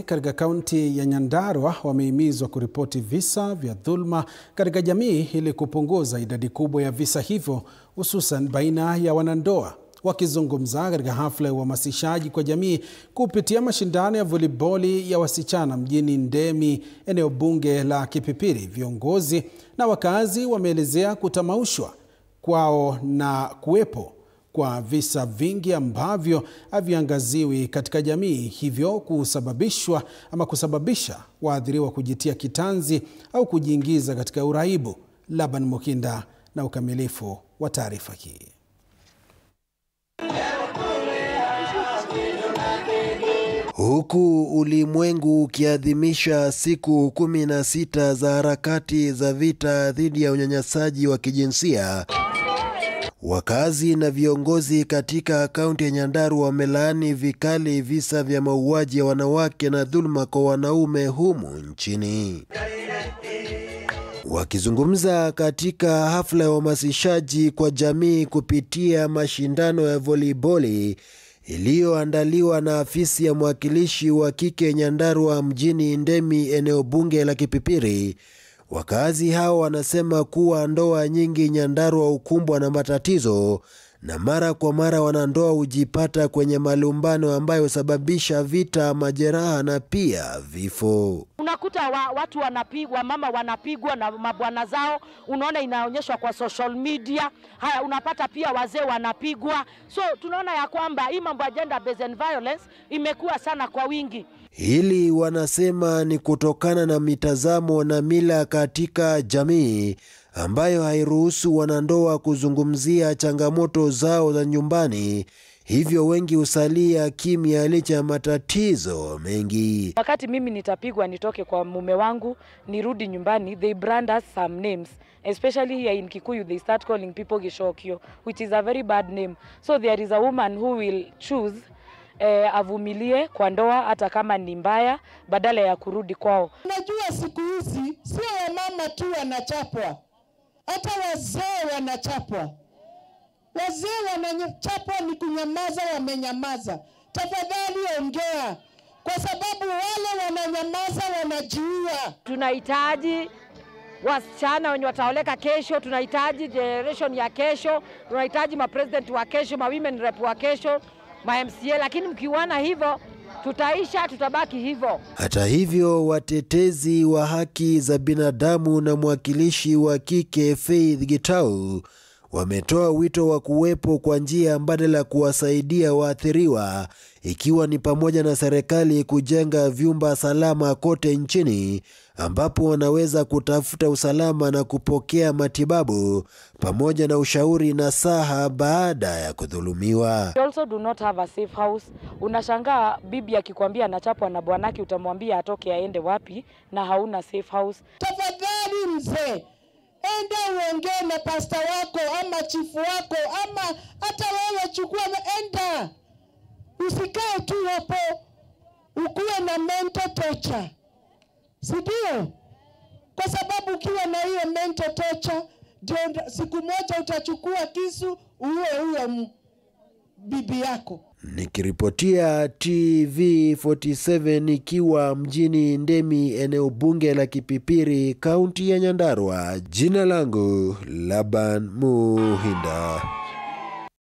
Katika kaunti ya Nyandarua wamehimizwa kuripoti visa vya dhulma katika jamii ili kupunguza idadi kubwa ya visa hivyo, hususan baina ya wanandoa. Wakizungumza katika hafla ya uhamasishaji kwa jamii kupitia mashindano ya voliboli ya wasichana mjini Ndemi, eneo bunge la Kipipiri, viongozi na wakazi wameelezea kutamaushwa kwao na kuwepo kwa visa vingi ambavyo haviangaziwi katika jamii, hivyo kusababisha waathiriwa kujitia kitanzi au kujiingiza katika uraibu. Laban Mukinda na ukamilifu wa taarifa hii. Huku ulimwengu ukiadhimisha siku 16 za harakati za vita dhidi ya unyanyasaji wa kijinsia, wakazi na viongozi katika kaunti ya Nyandarua wamelaani vikali visa vya mauaji ya wanawake na dhulma kwa wanaume humu nchini. Wakizungumza katika hafla ya uhamasishaji kwa jamii kupitia mashindano ya voliboli iliyoandaliwa na afisi ya mwakilishi wa kike Nyandarua mjini Ndemi, eneo bunge la Kipipiri, wakazi hao wanasema kuwa ndoa nyingi Nyandarua hukumbwa na matatizo na mara kwa mara wanandoa hujipata kwenye malumbano ambayo husababisha vita, majeraha na pia vifo. Unakuta watu wanapigwa, mama wanapigwa na mabwana zao, unaona inaonyeshwa kwa social media. Haya, unapata pia wazee wanapigwa. So tunaona ya kwamba hii mambo ya gender based violence imekuwa sana kwa wingi. Hili wanasema ni kutokana na mitazamo na mila katika jamii ambayo hairuhusu wanandoa kuzungumzia changamoto zao za nyumbani, hivyo wengi usalia kimya licha ya matatizo mengi. Wakati mimi nitapigwa nitoke kwa mume wangu nirudi nyumbani, they brand us some names, especially here in Kikuyu they start calling people Gishokio, which is a very bad name. So there is a woman who will choose avumilie kwa ndoa hata kama ni mbaya badala ya kurudi kwao. Unajua siku hizi sio wamama tu wanachapwa, hata wazee wanachapwa. Wazee wanachapwa ni kunyamaza, wamenyamaza. Tafadhali ongea, kwa sababu wale wananyamaza wanajiua. Tunahitaji wasichana wenye wataoleka kesho, tunahitaji generation ya kesho, tunahitaji mapresident wa kesho, women rep wa kesho, MCA, lakini mkiwana hivyo tutaisha, tutabaki hivyo. Hata hivyo, watetezi wa haki za binadamu na mwakilishi wa kike Faith Gitau wametoa wito wa kuwepo kwa njia mbadala kuwasaidia waathiriwa, ikiwa ni pamoja na serikali kujenga vyumba salama kote nchini ambapo wanaweza kutafuta usalama na kupokea matibabu pamoja na ushauri nasaha baada ya kudhulumiwa. We also do not have a safe house. Unashangaa bibi akikwambia anachapwa na bwanake, utamwambia atoke aende wapi na hauna safe house. Tafadhali mzee, enda uongee na pasta wako ama chifu wako ama hata wewe chukua enda. Usikae tu hapo ukuwe na mental torture. Sidio? Kwa sababu ukiwa na hiyo mental torture, ndio siku moja utachukua kisu uue bibi yako. Nikiripotia TV47 ikiwa mjini Ndemi, eneo bunge la Kipipiri, kaunti ya Nyandarua, jina langu Laban Muhinda.